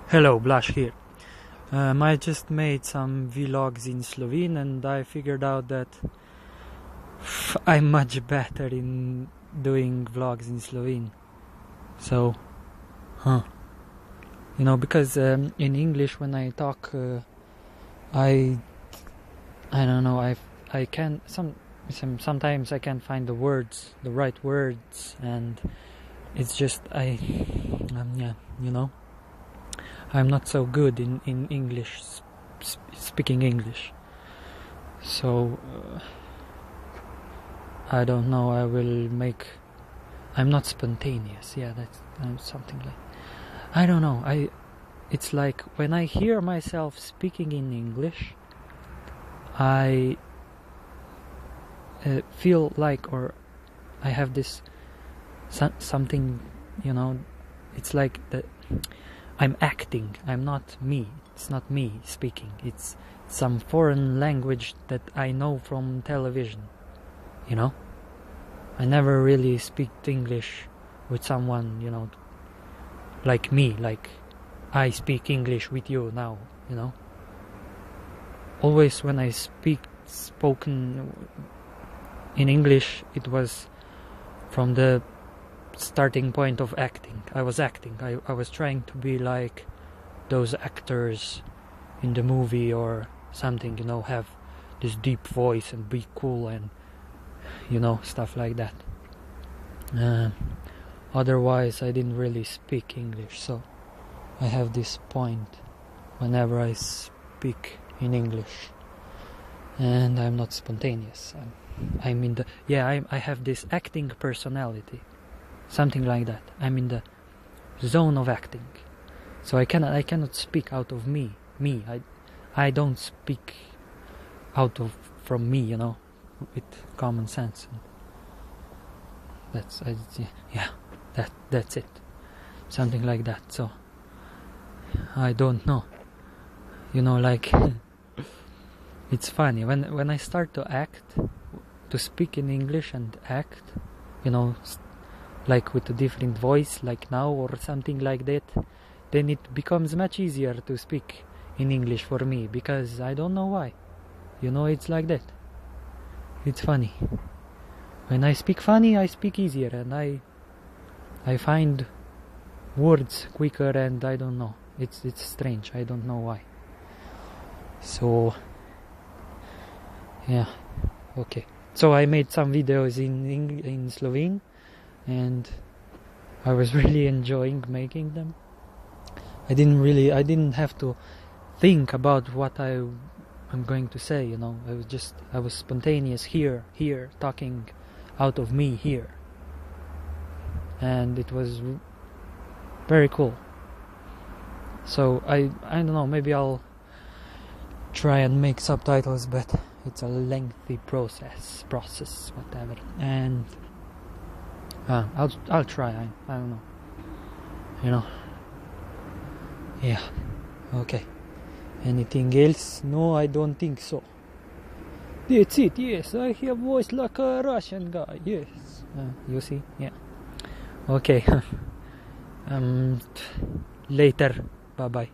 Hello, Blaž here. I just made some vlogs in Slovene and I figured out that I'm much better in doing vlogs in Slovene. So, because in English when I talk, I don't know, I can sometimes I can't find the right words, and it's just I'm not so good in English, speaking English. So I don't know. I'm not spontaneous. Yeah, that's something like. I don't know. It's like when I hear myself speaking in English, I feel like, or I have this something, it's like that I'm acting. I'm not me. It's not me speaking. It's some foreign language that I know from television. I never really speak English with someone, like me, like I speak English with you now, Always when I spoken in English, it was from the starting point of acting. I was acting. I was trying to be like those actors in the movie or something, have this deep voice and be cool and stuff like that. Otherwise I didn't really speak English, so I have this point whenever I speak in English, and I'm not spontaneous. I have this acting personality, something like that. I'm in the zone of acting, so I cannot speak out of me. I don't speak from me, with common sense. That's it, something like that. So I don't know, like it's funny when I start to speak in English and act, like with a different voice, like now or something like that, then it becomes much easier to speak in English for me, because I don't know why, it's like that. It's funny. When I speak funny, I speak easier, and I find words quicker, and I don't know. It's strange. I don't know why. So yeah, okay. So I made some videos in Slovene, and I was really enjoying making them. I didn't have to think about what I'm going to say, I was spontaneous here, talking out of me here, and it was very cool. So I don't know, maybe I'll try and make subtitles, but it's a lengthy process, whatever, and I'll try. I don't know, yeah. Okay, anything else? No, I don't think so. That's it. Yes, I have voice like a Russian guy. Yes, you see. Yeah. Okay. Later. Bye bye.